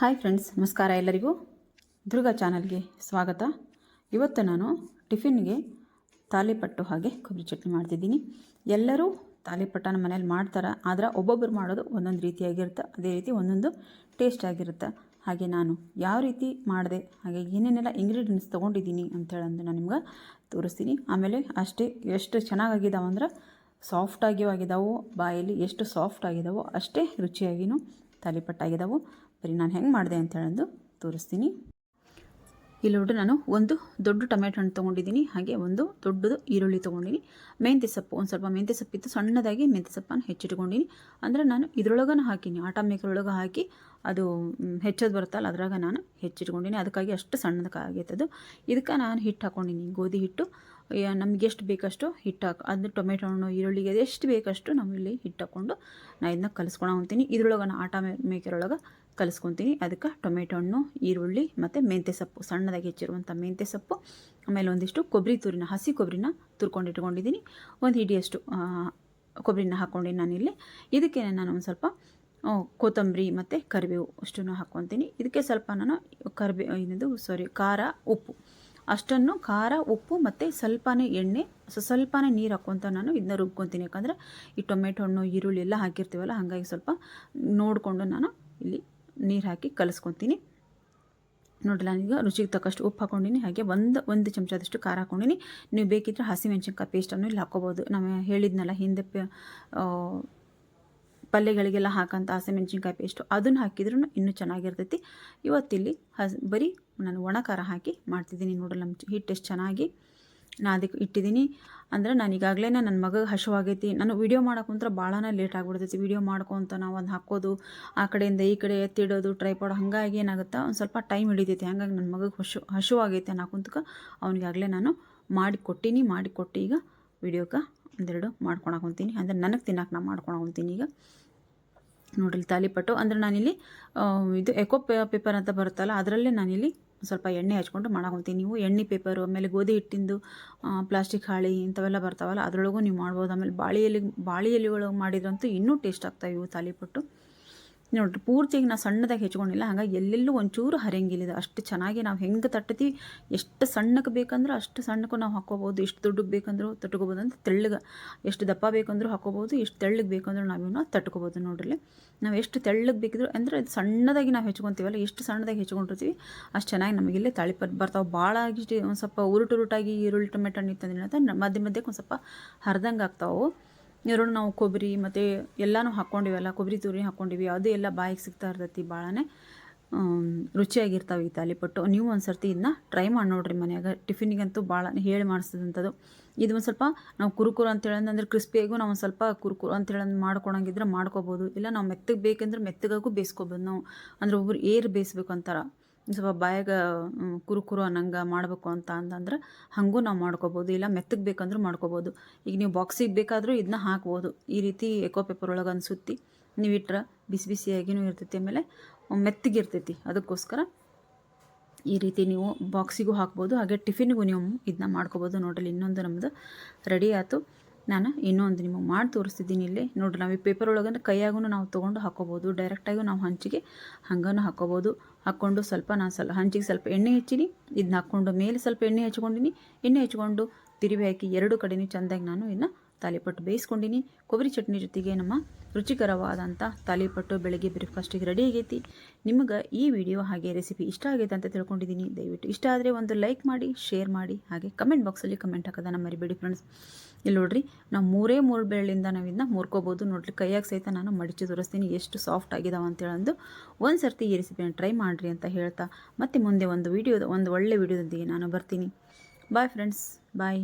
Hi friends, ನಮಸ್ಕಾರ ಎಲ್ಲರಿಗೂ. ದುರ್ಗಾ ಚಾನಲ್ಗೆ ಸ್ವಾಗತ. ಇವತ್ತು ನಾನು ಟಿಫಿನ್ಗೆ ತಾಲಿಪಟ್ಟು ಹಾಗೆ ಕೊಬ್ಬರಿ ಚಟ್ನಿ ಮಾಡ್ತಿದ್ದೀನಿ. ಎಲ್ಲರೂ ತಾಲಿಪಟ್ಟ ನಮ್ಮ ಮನೇಲಿ ಮಾಡ್ತಾರೆ, ಆದರೆ ಒಬ್ಬೊಬ್ಬರು ಮಾಡೋದು ಒಂದೊಂದು ರೀತಿಯಾಗಿರುತ್ತೆ, ಅದೇ ರೀತಿ ಒಂದೊಂದು ಟೇಸ್ಟ್ ಆಗಿರುತ್ತೆ. ಹಾಗೆ ನಾನು ಯಾವ ರೀತಿ ಮಾಡಿದೆ, ಹಾಗೆ ಏನೇನೆಲ್ಲ ಇಂಗ್ರೀಡಿಯೆಂಟ್ಸ್ ತೊಗೊಂಡಿದ್ದೀನಿ ಅಂತೇಳಂದು ನಾನು ನಿಮ್ಗೆ ತೋರಿಸ್ತೀನಿ. ಆಮೇಲೆ ಅಷ್ಟೇ ಎಷ್ಟು ಚೆನ್ನಾಗಿದ್ದಾವೆ ಅಂದ್ರೆ ಸಾಫ್ಟಾಗಿಯೂ ಆಗಿದ್ದಾವೆ, ಬಾಯಲ್ಲಿ ಎಷ್ಟು ಸಾಫ್ಟ್ ಆಗಿದ್ದಾವೋ ಅಷ್ಟೇ ರುಚಿಯಾಗಿಯೂ ತಾಲಿಪಟ್ಟಾಗಿದ್ದಾವೆ. ಬರೀ ನಾನು ಹೆಂಗೆ ಮಾಡಿದೆ ಅಂತ ಹೇಳೋದು ತೋರಿಸ್ತೀನಿ. ಇಲ್ಲಿ ನೋಡ್ರಿ, ನಾನು ಒಂದು ದೊಡ್ಡ ಟೊಮೆಟೊ ಹಣ್ಣು ತೊಗೊಂಡಿದ್ದೀನಿ, ಹಾಗೆ ಒಂದು ದೊಡ್ಡದು ಈರುಳ್ಳಿ ತೊಗೊಂಡಿನಿ, ಮೆಂತ್ಯ ಸೊಪ್ಪು ಒಂದು ಸ್ವಲ್ಪ ಮೆಂತ್ಯ ಸೊಪ್ಪಿತ್ತು, ಸಣ್ಣದಾಗಿ ಮೆಂತ್ಯ ಸೊಪ್ಪನ್ನು ಹೆಚ್ಚಿಟ್ಕೊಂಡಿನಿ. ಅಂದರೆ ನಾನು ಇದ್ರೊಳಗನ ಹಾಕಿನಿ, ಆಟ ಮೇಕರೊಳಗೆ ಹಾಕಿ ಅದು ಹೆಚ್ಚೋದು ಬರುತ್ತಲ್ಲ ಅದ್ರಾಗ ನಾನು ಹೆಚ್ಚಿಟ್ಕೊಂಡಿನಿ, ಅದಕ್ಕಾಗಿ ಅಷ್ಟು ಸಣ್ಣದಕ್ಕಾಗೈತೆ ಅದು. ಇದಕ್ಕೆ ನಾನು ಹಿಟ್ಟು ಹಾಕ್ಕೊಂಡಿನಿ, ಗೋಧಿ ಹಿಟ್ಟು. ನಮ್ಗೆ ಎಷ್ಟು ಬೇಕಷ್ಟು ಹಿಟ್ಟು ಅದು ಟೊಮೆಟೊ ಹಣ್ಣು ಈರುಳ್ಳಿಗೆ ಎಷ್ಟು ಬೇಕಷ್ಟು ನಾವು ಇಲ್ಲಿ ಹಿಟ್ಟು ಹಾಕ್ಕೊಂಡು ನಾನು ಇದನ್ನ ಕಲಿಸ್ಕೊಂಡು ಹೋಗ್ತೀನಿ. ಇದ್ರೊಳಗೆ ನಾನು ಆಟ ಮೇಕರೊಳಗೆ ಕಲಿಸ್ಕೊತೀನಿ. ಅದಕ್ಕೆ ಟೊಮೆಟೊ ಹಣ್ಣು, ಈರುಳ್ಳಿ ಮತ್ತು ಮೆಂತ್ಯ ಸೊಪ್ಪು, ಸಣ್ಣದಾಗಿ ಹೆಚ್ಚಿರುವಂಥ ಮೆಂತ್ಯ ಸೊಪ್ಪು, ಆಮೇಲೆ ಒಂದಿಷ್ಟು ಕೊಬ್ಬರಿ ತುರಿನ, ಹಸಿ ಕೊಬ್ಬರಿನ ತುರ್ಕೊಂಡು ಇಟ್ಕೊಂಡಿದ್ದೀನಿ. ಒಂದು ಹಿಡಿಯಷ್ಟು ಕೊಬ್ಬರಿನ ಹಾಕ್ಕೊಂಡಿನಿ ನಾನಿಲ್ಲಿ. ಇದಕ್ಕೆ ನಾನು ಒಂದು ಸ್ವಲ್ಪ ಕೊತ್ತಂಬರಿ ಮತ್ತು ಕರಿಬೇವು ಅಷ್ಟನ್ನು ಹಾಕ್ಕೊತೀನಿ. ಇದಕ್ಕೆ ಸ್ವಲ್ಪ ನಾನು ಖಾರ, ಉಪ್ಪು ಅಷ್ಟನ್ನು, ಖಾರ, ಉಪ್ಪು ಮತ್ತು ಸ್ವಲ್ಪನೇ ಎಣ್ಣೆ, ಸ್ವಲ್ಪನೇ ನೀರು ಹಾಕ್ಕೊತ ನಾನು ಇದನ್ನ ರುಬ್ಕೊತೀನಿ. ಯಾಕಂದರೆ ಈ ಟೊಮೆಟೊ ಹಣ್ಣು ಈರುಳ್ಳಿ ಎಲ್ಲ ಹಾಕಿರ್ತೀವಲ್ಲ, ಹಾಗಾಗಿ ಸ್ವಲ್ಪ ನೋಡಿಕೊಂಡು ನಾನು ಇಲ್ಲಿ ನೀರು ಹಾಕಿ ಕಲಿಸ್ಕೊತೀನಿ. ನೋಡಿರಿ, ನಾನೀಗ ರುಚಿಗೆ ತಕ್ಕಷ್ಟು ಉಪ್ಪು ಹಾಕ್ಕೊಂಡಿನಿ, ಹಾಗೆ ಒಂದು ಚಮಚದಷ್ಟು ಖಾರ ಹಾಕ್ಕೊಂಡಿನಿ. ನೀವು ಬೇಕಿದ್ದರೆ ಹಸಿಮೆಣ್ಸಿನ್ಕಾಯಿ ಪೇಸ್ಟನ್ನು ಇಲ್ಲಿ ಹಾಕ್ಕೋಬೋದು. ನಾವು ಹೇಳಿದ್ನಲ್ಲ ಹಿಂದೆ ಪಲ್ಯಗಳಿಗೆಲ್ಲ ಹಾಕೋಂಥ ಹಸಿಮೆಣ್ಸಿನ್ಕಾಯಿ ಪೇಸ್ಟು, ಅದನ್ನು ಹಾಕಿದ್ರೂ ಇನ್ನೂ ಚೆನ್ನಾಗಿರ್ತೈತಿ. ಇವತ್ತಿಲ್ಲಿ ಬರೀ ನಾನು ಒಣ ಖಾರ ಹಾಕಿ ಮಾಡ್ತಿದ್ದೀನಿ. ನೋಡಲ್ಲ ನಮ್ಮ ಹಿಟ್ಟು ಎಷ್ಟು ಚೆನ್ನಾಗಿ ನಾನು ಅದಕ್ಕೆ ಇಟ್ಟಿದ್ದೀನಿ. ಅಂದರೆ ನಾನು ಈಗಾಗಲೇ ನನ್ನ ಮಗಗೆ ಹಸಿವಾಗೈತಿ, ನಾನು ವೀಡಿಯೋ ಮಾಡೋಕ್ಕಂದ್ರೆ ಭಾಳನೇ ಲೇಟ್ ಆಗಿಬಿಡ್ತೈತಿ. ವೀಡಿಯೋ ಮಾಡ್ಕೊತ ನಾವು ಒಂದು ಹಾಕೋದು, ಆ ಕಡೆಯಿಂದ ಈ ಕಡೆ ಎತ್ತಿಡೋದು, ಟ್ರೈಪಾಡ್, ಹಾಗಾಗಿ ಏನಾಗುತ್ತೆ ಒಂದು ಸ್ವಲ್ಪ ಟೈಮ್ ಹಿಡಿತೈತಿ. ಹಾಗಾಗಿ ನನ್ನ ಮಗಗೆ ಹಸಿವಾಗೈತೆ ಅನ್ನೋಕ್ಕಂತಕ್ಕೆ ಅವನಿಗಾಗಲೇ ನಾನು ಮಾಡಿಕೊಟ್ಟು ಈಗ ವೀಡಿಯೋಕ್ಕೆ ಒಂದೆರಡು ಮಾಡ್ಕೊಳಕೊಂತೀನಿ. ಅಂದರೆ ನನಗೆ ತಿನ್ನಕ್ಕೆ ನಾನು ಮಾಡ್ಕೊಳಕೊಂತೀನಿ. ಈಗ ನೋಡ್ರಿ, ತಾಲಿಪಟ್ಟು ಅಂದರೆ ನಾನಿಲ್ಲಿ ಇದು ಎಕೋ ಪೇಪರ್ ಅಂತ ಬರುತ್ತಲ್ಲ, ಅದರಲ್ಲೇ ನಾನಿಲ್ಲಿ ಸ್ವಲ್ಪ ಎಣ್ಣೆ ಹಚ್ಕೊಂಡು ಮಾಡಕೊಂತೀನಿ. ನೀವು ಎಣ್ಣೆ ಪೇಪರು, ಆಮೇಲೆ ಗೋಧಿ ಹಿಟ್ಟಿಂದು ಪ್ಲಾಸ್ಟಿಕ್ ಹಾಳಿ ಇಂಥವೆಲ್ಲ ಬರ್ತಾವಲ್ಲ, ಅದರೊಳಗೂ ನೀವು ಮಾಡ್ಬೋದು. ಆಮೇಲೆ ಬಾಳೆ ಎಲೆ ಒಳಗೆ ಮಾಡಿದ್ರಂತೂ ಇನ್ನೂ ಟೇಸ್ಟ್ ಆಗ್ತಾವೆ ಇವು ತಾಲಿಪಟ್ಟು. ನೋಡಿರಿ, ಪೂರ್ತಿಯಾಗಿ ನಾವು ಸಣ್ಣದಾಗಿ ಹೆಚ್ಕೊಂಡಿಲ್ಲ, ಹಾಗಾಗಿ ಎಲ್ಲೆಲ್ಲೂ ಒಂಚೂರು ಹರಿಯಂಗಿಲ್ಲ. ಅಷ್ಟು ಚೆನ್ನಾಗಿ ನಾವು ಹೆಂಗೆ ತಟ್ತೀವಿ, ಎಷ್ಟು ಸಣ್ಣಕ್ಕೆ ಬೇಕಂದ್ರೆ ಅಷ್ಟು ಸಣ್ಣಕ್ಕೂ ನಾವು ಹಾಕ್ಕೋಬೋದು, ಎಷ್ಟು ದೊಡ್ಡಕ್ಕೆ ಬೇಕಂದ್ರೂ ತಟ್ಕೋಬೋದು. ಅಂತ ತೆಳ್ಳಗೆ ಎಷ್ಟು ದಪ್ಪ ಬೇಕಂದ್ರೂ ಹಾಕ್ಕೋಬೋದು, ಎಷ್ಟು ತೆಳ್ಳಗೆ ಬೇಕಂದ್ರೂ ನಾವು ಇವನ್ನ ತಟ್ಕೋಬೋದು. ನೋಡ್ರಿ, ನಾವು ಎಷ್ಟು ತೆಳ್ಳಗೆ ಬೇಕಿದ್ರು ಅಂದರೆ ಸಣ್ಣದಾಗಿ ನಾವು ಹೆಚ್ಕೊತೀವಲ್ಲ, ಎಷ್ಟು ಸಣ್ಣದಾಗಿ ಹೆಚ್ಕೊಂಡಿರ್ತೀವಿ ಅಷ್ಟು ಚೆನ್ನಾಗಿ ನಮಗಿಲ್ಲೇ ತಾಳಿಪಟ್ಟು ಬರ್ತಾವೆ. ಭಾಳ ಆಗಿ ಒಂದು ಸ್ವಲ್ಪ ಉರುಟಾಗಿ ಈರುಳ್ಳಿ ಟೊಮೆಟೊ ಹಣ್ಣು ಇತ್ತಂದ್ರೆ ಅಂತ ಮಧ್ಯಕ್ಕೆ ಒಂದು ಸ್ವಲ್ಪ ಹರಿದಂಗೆ ಆಗ್ತಾವೆ. ಎರಡು ನಾವು ಕೊಬ್ಬರಿ ಮತ್ತು ಎಲ್ಲನೂ ಹಾಕ್ಕೊಂಡಿವಲ್ಲ, ಕೊಬ್ಬರಿ ತುರಿ ಹಾಕ್ಕೊಂಡಿವಿ, ಅದು ಎಲ್ಲ ಬಾಯಿಗೆ ಸಿಗ್ತಾ ಇರ್ತೈತಿ. ಭಾಳನೇ ರುಚಿಯಾಗಿರ್ತಾವೆ ಈ ತಾಲಿಪಟ್ಟು. ನೀವು ಒಂದು ಸರ್ತಿ ಇದನ್ನ ಟ್ರೈ ಮಾಡಿ ನೋಡಿರಿ ಮನ್ಯಾಗ. ಟಿಫಿನಿಗಂತೂ ಭಾಳ ಹೇಳಿ ಮಾಡಿಸಿದಂಥದ್ದು ಇದು. ಒಂದು ಸ್ವಲ್ಪ ನಾವು ಕುರುಕುರು ಅಂತೇಳಂದ್ರೆ ಕ್ರಿಸ್ಪಿಯಾಗೂ ನಾವು ಒಂದು ಸ್ವಲ್ಪ ಕುರುಕುರು ಅಂತೇಳಂದು ಮಾಡ್ಕೊಳಂಗಿದ್ರೆ ಮಾಡ್ಕೋಬೋದು. ಇಲ್ಲ ನಾವು ಮೆತ್ತಗೆ ಬೇಕಂದ್ರೆ ಮೆತ್ತಗಾಗೂ ಬೇಯಿಸ್ಕೋಬೋದು ನಾವು. ಅಂದರೆ ಒಬ್ಬರು ಏರು ಬೇಯಿಸ್ಬೇಕು ಅಂತಾರೆ, ಸ್ವಲ್ಪ ಬಾಯಾಗ ಕುರುಕುರು ಅನ್ನಂಗೆ ಮಾಡಬೇಕು ಅಂತಂದ್ರೆ ಹಾಗೂ ನಾವು ಮಾಡ್ಕೋಬೋದು. ಇಲ್ಲ ಮೆತ್ತಗೆ ಬೇಕಂದ್ರೂ ಮಾಡ್ಕೋಬೋದು. ಈಗ ನೀವು ಬಾಕ್ಸಿಗೆ ಬೇಕಾದರೂ ಇದನ್ನ ಹಾಕ್ಬೋದು. ಈ ರೀತಿ ಎಕೋ ಪೇಪರ್ ಒಳಗೆ ಅನ್ಸುತ್ತಿ ನೀವು ಇಟ್ಟರೆ ಬಿಸಿಯಾಗಿಯೂ ಇರ್ತೈತಿ, ಆಮೇಲೆ ಮೆತ್ತಗಿರ್ತೈತಿ. ಅದಕ್ಕೋಸ್ಕರ ಈ ರೀತಿ ನೀವು ಬಾಕ್ಸಿಗೂ ಹಾಕ್ಬೋದು, ಹಾಗೆ ಟಿಫಿನ್ಗೂ ನೀವು ಇದನ್ನ ಮಾಡ್ಕೋಬೋದು. ನೋಡ್ರಿ, ಇನ್ನೊಂದು ನಮ್ಮದು ರೆಡಿ ಆಯಿತು. ನಾನು ಇನ್ನೊಂದು ನಿಮಗೆ ಮಾಡಿ ತೋರಿಸ್ತಿದ್ದೀನಿ. ಇಲ್ಲಿ ನೋಡಿರಿ, ನಾವು ಈ ಪೇಪರ್ ಒಳಗಂದ್ರೆ ಕೈಯಾಗೂ ನಾವು ತೊಗೊಂಡು ಹಾಕ್ಕೋಬೋದು, ಡೈರೆಕ್ಟಾಗೂ ನಾವು ಹಂಚಿಗೆ ಹಂಗೂ ಹಾಕ್ಕೋಬೋದು. ಹಾಕ್ಕೊಂಡು ನಾನು ಹಂಚಿಗೆ ಸ್ವಲ್ಪ ಎಣ್ಣೆ ಹಚ್ಚಿನಿ, ಇದನ್ನ ಹಾಕ್ಕೊಂಡು ಮೇಲೆ ಸ್ವಲ್ಪ ಎಣ್ಣೆ ಹಚ್ಕೊಂಡು ತಿರುವಿ ಹಾಕಿ ಎರಡು ಕಡೆಯೂ ಚೆಂದಾಗಿ ನಾನು ಇದನ್ನ ತಾಲಿಪಟ್ಟು ಬೇಯಿಸ್ಕೊಂಡಿನಿ. ಕೊಬ್ಬರಿ ಚಟ್ನಿ ಜೊತೆಗೆ ನಮ್ಮ ರುಚಿಕರವಾದಂಥ ತಾಲಿಪಟ್ಟು ಬೆಳಗ್ಗೆ ಬ್ರೇಕ್ಫಾಸ್ಟಿಗೆ ರೆಡಿ ಆಗೈತಿ. ನಿಮಗೆ ಈ ವಿಡಿಯೋ ಹಾಗೆ ರೆಸಿಪಿ ಇಷ್ಟ ಆಗೈತೆ ಅಂತ ತಿಳ್ಕೊಂಡಿದ್ದೀನಿ. ದಯವಿಟ್ಟು ಇಷ್ಟ ಆದರೆ ಒಂದು ಲೈಕ್ ಮಾಡಿ, ಶೇರ್ ಮಾಡಿ, ಹಾಗೆ ಕಮೆಂಟ್ ಬಾಕ್ಸಲ್ಲಿ ಕಮೆಂಟ್ ಹಾಕೋದನ್ನು ಮರಿಬೇಡಿ ಫ್ರೆಂಡ್ಸ್. ಇಲ್ಲಿ ನೋಡಿರಿ, ನಾವು ಮೂರು ಬೆರಳಿಂದ ನಾವು ಇದನ್ನ ಮುರ್ಕೋಬೋದು. ನೋಡಿರಿ, ಕೈಯಾಗ ಸಹಿತ ನಾನು ಮಡಿಚಿ ತೋರಿಸ್ತೀನಿ ಎಷ್ಟು ಸಾಫ್ಟ್ ಆಗಿದಾವೆ ಅಂತೇಳಂದು. ಒಂದು ಸರ್ತಿ ಈ ರೆಸಿಪಿನ ಟ್ರೈ ಮಾಡಿರಿ ಅಂತ ಹೇಳ್ತಾ ಮತ್ತೆ ಮುಂದೆ ಒಂದು ಒಳ್ಳೆ ವಿಡಿಯೋದೊಂದಿಗೆ ನಾನು ಬರ್ತೀನಿ. ಬಾಯ್ ಫ್ರೆಂಡ್ಸ್, ಬಾಯ್.